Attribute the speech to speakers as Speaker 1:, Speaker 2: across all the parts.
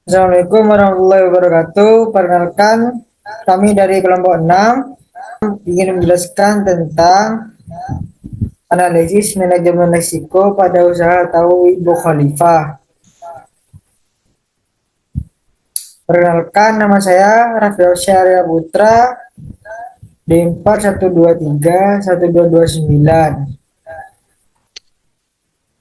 Speaker 1: Assalamualaikum warahmatullahi wabarakatuh. Perkenalkan, kami dari kelompok 6 ingin menjelaskan tentang analisis manajemen risiko pada usaha tahu Ibu Khalifah. Perkenalkan, nama saya Rafael Syariah Putra, D41231229.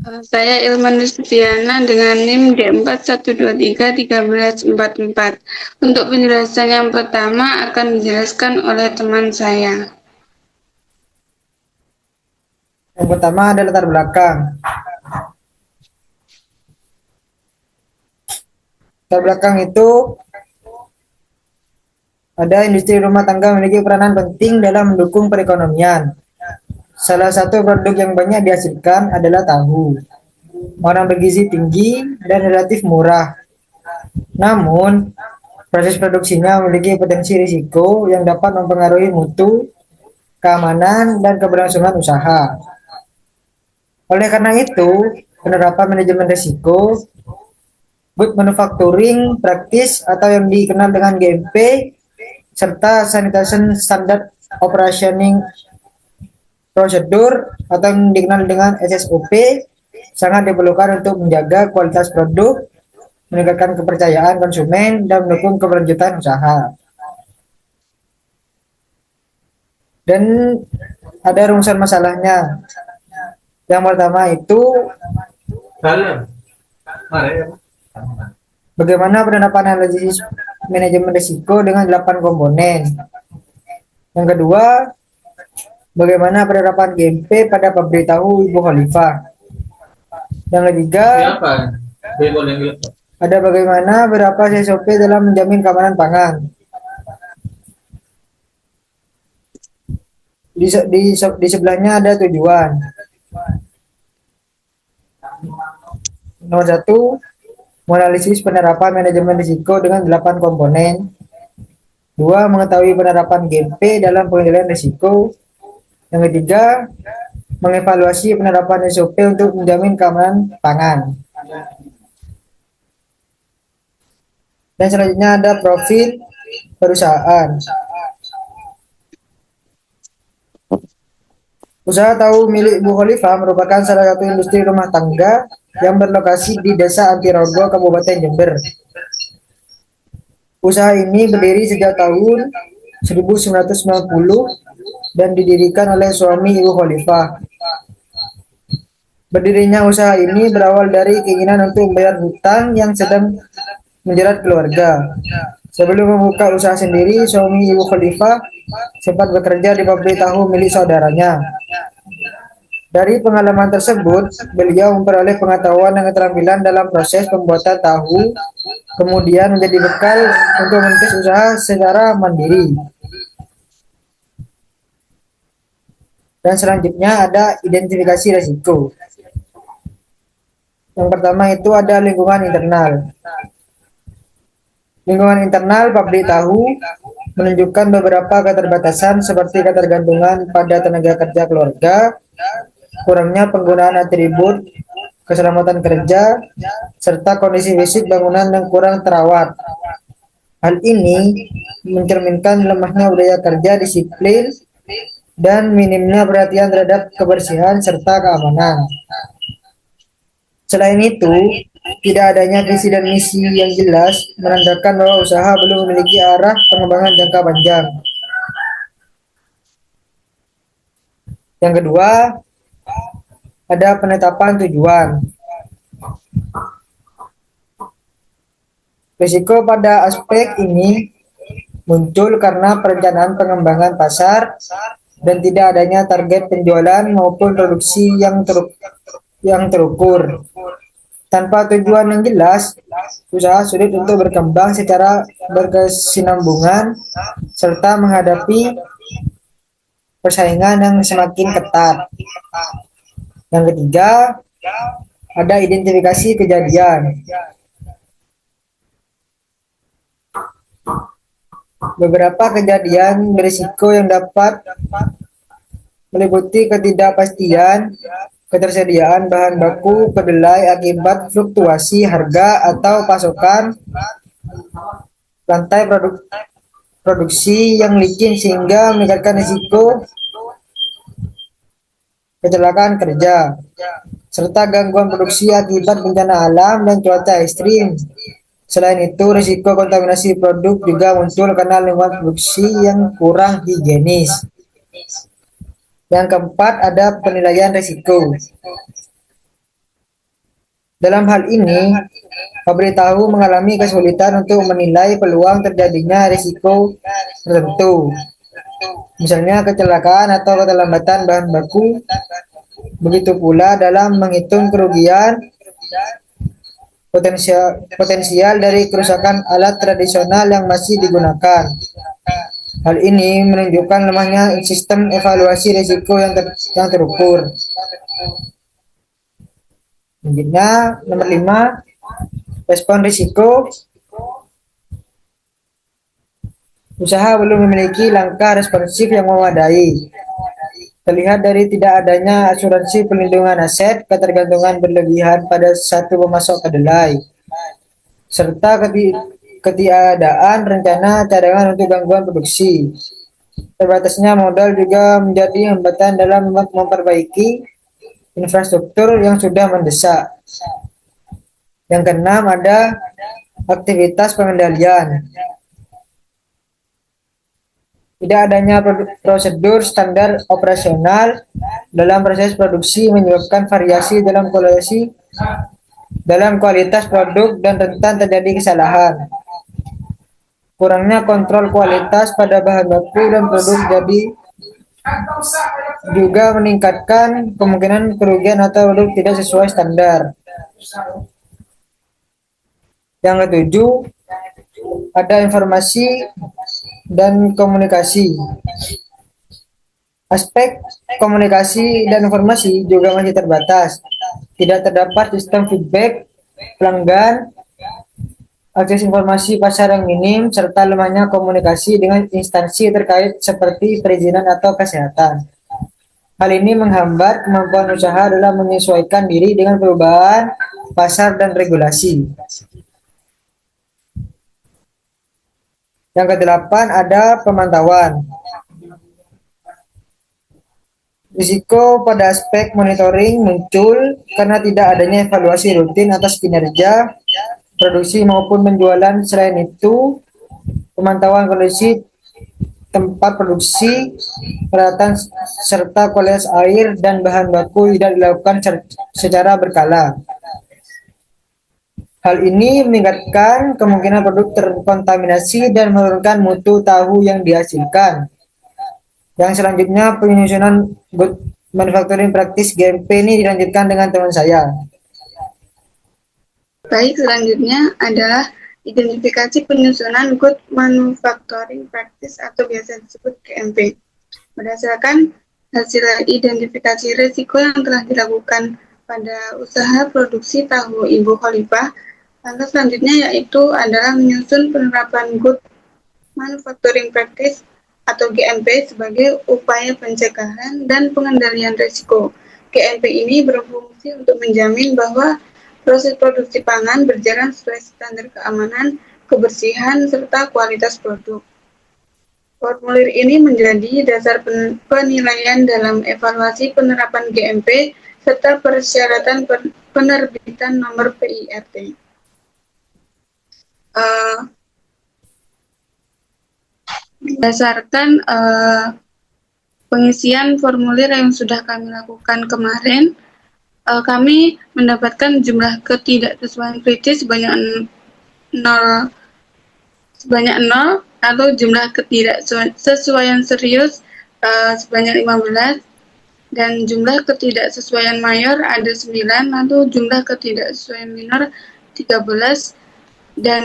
Speaker 2: Saya Ilman Nisfiana dengan NIM D41231344. Untuk penjelasan yang pertama akan dijelaskan oleh teman saya.
Speaker 1: Yang pertama ada latar belakang. Latar belakang itu ada industri rumah tangga memiliki peranan penting dalam mendukung perekonomian. Salah satu produk yang banyak dihasilkan adalah tahu. Makanan bergizi tinggi dan relatif murah. Namun, proses produksinya memiliki potensi risiko yang dapat mempengaruhi mutu, keamanan, dan keberlangsungan usaha. Oleh karena itu, penerapan manajemen risiko, good manufacturing practice atau yang dikenal dengan GMP, serta sanitation standard operationing procedure atau yang dikenal dengan SSOP sangat diperlukan untuk menjaga kualitas produk, meningkatkan kepercayaan konsumen, dan mendukung keberlanjutan usaha. Dan ada rumusan masalahnya. Yang pertama itu bagaimana penerapan analisis manajemen risiko dengan 8 komponen. Yang kedua, bagaimana penerapan GMP pada pabrik tahu Ibu Khalifah. Yang ketiga, ada bagaimana berapa SOP dalam menjamin keamanan pangan. Di sebelahnya ada tujuan. Nomor 1, menganalisis penerapan manajemen risiko dengan 8 komponen. 2, mengetahui penerapan GMP dalam pengendalian risiko. Yang ketiga, mengevaluasi penerapan SOP untuk menjamin keamanan pangan. Dan selanjutnya ada profil perusahaan. Usaha tahu milik Bu Khalifah merupakan salah satu industri rumah tangga yang berlokasi di Desa Antirogo, Kabupaten Jember. Usaha ini berdiri sejak tahun 1990 dan didirikan oleh suami Ibu Khalifah. Berdirinya usaha ini berawal dari keinginan untuk membayar hutang yang sedang menjerat keluarga. Sebelum membuka usaha sendiri, suami Ibu Khalifah sempat bekerja di pabrik tahu milik saudaranya. Dari pengalaman tersebut, beliau memperoleh pengetahuan dan keterampilan dalam proses pembuatan tahu, kemudian menjadi bekal untuk merintis usaha secara mandiri. Dan selanjutnya ada identifikasi risiko. Yang pertama itu ada lingkungan internal. Lingkungan internal pabrik tahu menunjukkan beberapa keterbatasan seperti ketergantungan pada tenaga kerja keluarga, kurangnya penggunaan atribut keselamatan kerja, serta kondisi fisik bangunan yang kurang terawat. Hal ini mencerminkan lemahnya budaya kerja disiplin dan minimnya perhatian terhadap kebersihan serta keamanan. Selain itu, tidak adanya visi dan misi yang jelas menandakan bahwa usaha belum memiliki arah pengembangan jangka panjang. Yang kedua, ada penetapan tujuan. Risiko pada aspek ini muncul karena perencanaan pengembangan pasar dan tidak adanya target penjualan maupun produksi yang terukur. Tanpa tujuan yang jelas, usaha sulit untuk berkembang secara berkesinambungan serta menghadapi persaingan yang semakin ketat. Yang ketiga, ada identifikasi kejadian. Beberapa kejadian berisiko yang dapat meliputi ketidakpastian ketersediaan bahan baku kedelai akibat fluktuasi harga atau pasokan, rantai produksi yang licin sehingga meningkatkan risiko kecelakaan kerja, serta gangguan produksi akibat bencana alam dan cuaca ekstrim. Selain itu, risiko kontaminasi produk juga muncul karena lingkungan produksi yang kurang higienis. Yang keempat, ada penilaian risiko. Dalam hal ini, pabrik tahu mengalami kesulitan untuk menilai peluang terjadinya risiko tertentu, misalnya kecelakaan atau keterlambatan bahan baku. Begitu pula dalam menghitung kerugian potensial dari kerusakan alat tradisional yang masih digunakan. Hal ini menunjukkan lemahnya sistem evaluasi risiko yang terukur. Selanjutnya, nomor 5, respon risiko. Usaha belum memiliki langkah responsif yang memadai. Terlihat dari tidak adanya asuransi perlindungan aset, ketergantungan berlebihan pada satu pemasok kedelai, serta ketiadaan rencana cadangan untuk gangguan produksi. Terbatasnya modal juga menjadi hambatan dalam memperbaiki infrastruktur yang sudah mendesak. Yang keenam, ada aktivitas pengendalian. Tidak adanya prosedur standar operasional dalam proses produksi menyebabkan variasi dalam kualitas produk dan rentan terjadi kesalahan. Kurangnya kontrol kualitas pada bahan baku dan produk juga meningkatkan kemungkinan kerugian atau produk tidak sesuai standar. Yang ketujuh, ada informasi dan komunikasi. Aspek komunikasi dan informasi juga masih terbatas. Tidak terdapat sistem feedback pelanggan, akses informasi pasar yang minim, serta lemahnya komunikasi dengan instansi terkait seperti perizinan atau kesehatan. Hal ini menghambat kemampuan usaha dalam menyesuaikan diri dengan perubahan pasar dan regulasi. Yang kedelapan, ada pemantauan. Risiko pada aspek monitoring muncul karena tidak adanya evaluasi rutin atas kinerja produksi maupun penjualan. Selain itu, pemantauan kondisi tempat produksi, peralatan serta kualitas air dan bahan baku tidak dilakukan secara berkala. Hal ini meningkatkan kemungkinan produk terkontaminasi dan menurunkan mutu tahu yang dihasilkan. Yang selanjutnya, penyusunan Good Manufacturing Practice GMP ini dilanjutkan dengan teman saya.
Speaker 2: Baik, selanjutnya adalah identifikasi penyusunan Good Manufacturing Practice atau biasa disebut GMP. Berdasarkan hasil identifikasi risiko yang telah dilakukan pada usaha produksi tahu Ibu Khalifah, langkah selanjutnya yaitu adalah menyusun penerapan Good Manufacturing Practice atau GMP sebagai upaya pencegahan dan pengendalian risiko. GMP ini berfungsi untuk menjamin bahwa proses produksi pangan berjalan sesuai standar keamanan, kebersihan, serta kualitas produk. Formulir ini menjadi dasar penilaian dalam evaluasi penerapan GMP serta persyaratan penerbitan nomor PIRT. Berdasarkan pengisian formulir yang sudah kami lakukan kemarin, kami mendapatkan jumlah ketidaksesuaian kritis sebanyak 0, atau jumlah ketidaksesuaian serius sebanyak 15, dan jumlah ketidaksesuaian mayor ada 9, atau jumlah ketidaksesuaian minor 13, dan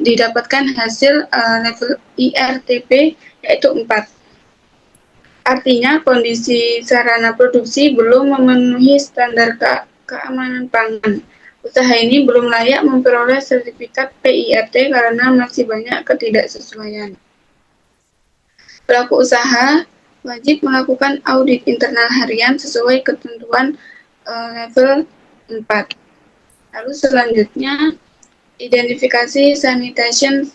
Speaker 2: didapatkan hasil level IRTP yaitu 4. Artinya kondisi sarana produksi belum memenuhi standar keamanan pangan. Usaha ini belum layak memperoleh sertifikat PIRT karena masih banyak ketidaksesuaian. Pelaku usaha wajib melakukan audit internal harian sesuai ketentuan level 4. Lalu selanjutnya identifikasi sanitation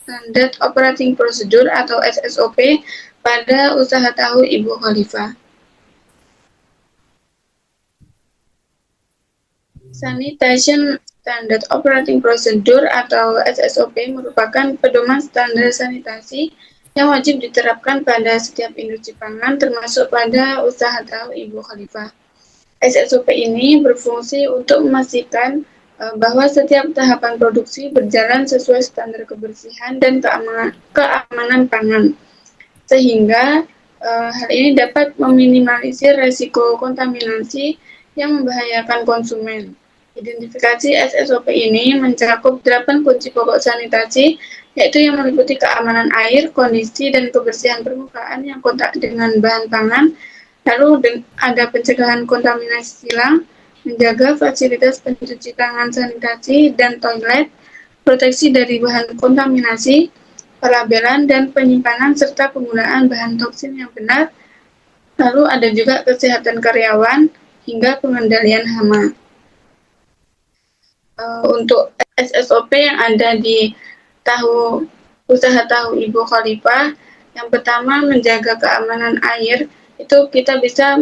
Speaker 2: standard operating procedure atau SSOP pada usaha tahu Ibu Khalifah. Sanitation Standard Operating Procedure atau SSOP merupakan pedoman standar sanitasi yang wajib diterapkan pada setiap industri pangan termasuk pada usaha tahu Ibu Khalifah. SSOP ini berfungsi untuk memastikan bahwa setiap tahapan produksi berjalan sesuai standar kebersihan dan keamanan pangan, sehingga hal ini dapat meminimalisir risiko kontaminasi yang membahayakan konsumen. Identifikasi SSOP ini mencakup 8 kunci pokok sanitasi, yaitu yang meliputi keamanan air, kondisi dan kebersihan permukaan yang kontak dengan bahan pangan, lalu ada pencegahan kontaminasi silang, menjaga fasilitas pencuci tangan sanitasi dan toilet, proteksi dari bahan kontaminasi, pelabelan dan penyimpanan serta penggunaan bahan toksin yang benar, lalu ada juga kesehatan karyawan hingga pengendalian hama. Untuk SSOP yang ada di usaha tahu Ibu Khalifah, yang pertama menjaga keamanan air, itu kita bisa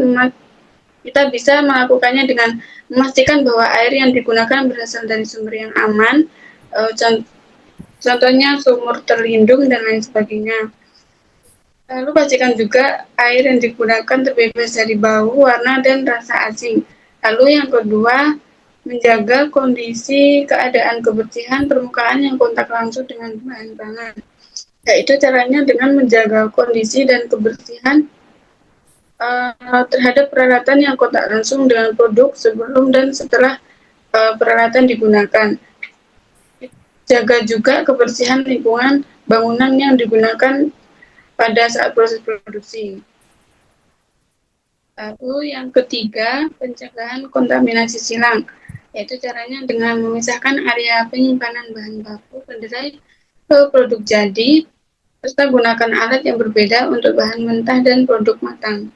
Speaker 2: melakukannya dengan memastikan bahwa air yang digunakan berasal dari sumber yang aman, contohnya sumur terlindung dan lain sebagainya. Lalu pastikan juga air yang digunakan terbebas dari bau, warna, dan rasa asing. Lalu yang kedua, menjaga kondisi keadaan kebersihan permukaan yang kontak langsung dengan bahan pangan. Yaitu caranya dengan menjaga kondisi dan kebersihan terhadap peralatan yang kontak langsung dengan produk sebelum dan setelah peralatan digunakan. Jaga juga kebersihan lingkungan bangunan yang digunakan pada saat proses produksi. Lalu yang ketiga, pencegahan kontaminasi silang, yaitu caranya dengan memisahkan area penyimpanan bahan baku kedelai ke produk jadi, serta gunakan alat yang berbeda untuk bahan mentah dan produk matang.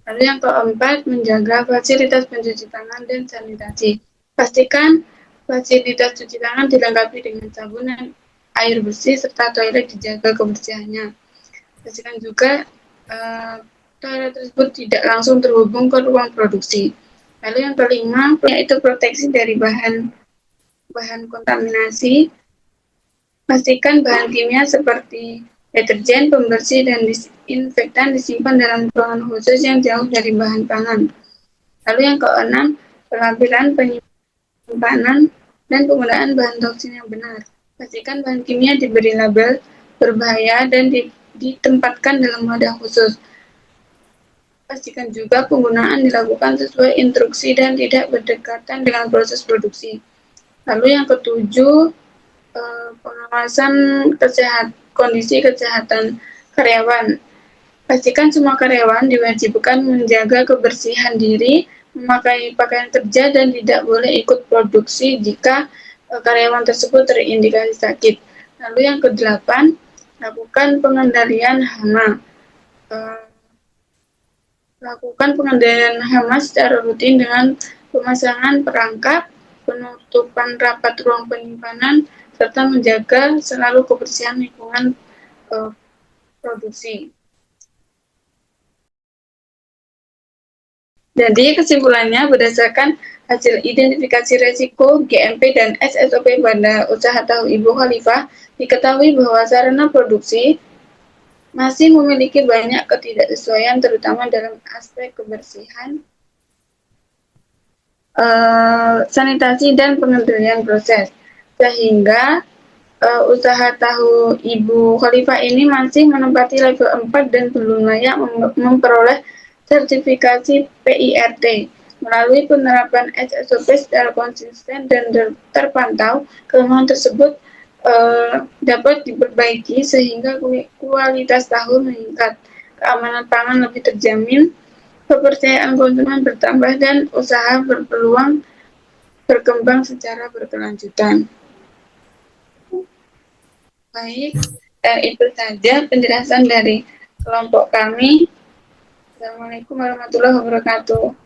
Speaker 2: Lalu yang keempat, menjaga fasilitas pencuci tangan dan sanitasi. Pastikan fasilitas cuci tangan dilengkapi dengan sabun dan air bersih serta toilet dijaga kebersihannya. Pastikan juga toilet tersebut tidak langsung terhubung ke ruang produksi. Lalu yang kelima, yaitu proteksi dari bahan kontaminasi. Pastikan bahan kimia seperti deterjen, pembersih, dan disinfektan disimpan dalam ruangan khusus yang jauh dari bahan pangan. Lalu yang keenam, pelabelan, penyimpanan, dan penggunaan bahan toksin yang benar. Pastikan bahan kimia diberi label berbahaya dan ditempatkan dalam wadah khusus. Pastikan juga penggunaan dilakukan sesuai instruksi dan tidak berdekatan dengan proses produksi. Lalu yang ketujuh, pengawasan kondisi kesehatan karyawan. Pastikan semua karyawan diwajibkan menjaga kebersihan diri, memakai pakaian kerja, dan tidak boleh ikut produksi jika karyawan tersebut terindikasi sakit. Lalu yang kedelapan, lakukan pengendalian hama. Lakukan pengendalian hama secara rutin dengan pemasangan perangkap, penutupan rapat ruang penyimpanan, serta menjaga selalu kebersihan lingkungan produksi. Jadi kesimpulannya, berdasarkan hasil identifikasi risiko GMP dan SSOP pada usaha tahu Ibu Khalifah, diketahui bahwa sarana produksi masih memiliki banyak ketidaksesuaian terutama dalam aspek kebersihan, sanitasi, dan pengendalian proses. Sehingga usaha tahu Ibu Khalifah ini masih menempati level 4 dan belum layak memperoleh sertifikasi PIRT. Melalui penerapan SSOP secara konsisten dan terpantau, kelemahan tersebut dapat diperbaiki sehingga kualitas tahu meningkat, keamanan pangan lebih terjamin, kepercayaan konsumen bertambah, dan usaha berpeluang berkembang secara berkelanjutan. Baik, itu saja penjelasan dari kelompok kami. Assalamualaikum warahmatullahi wabarakatuh.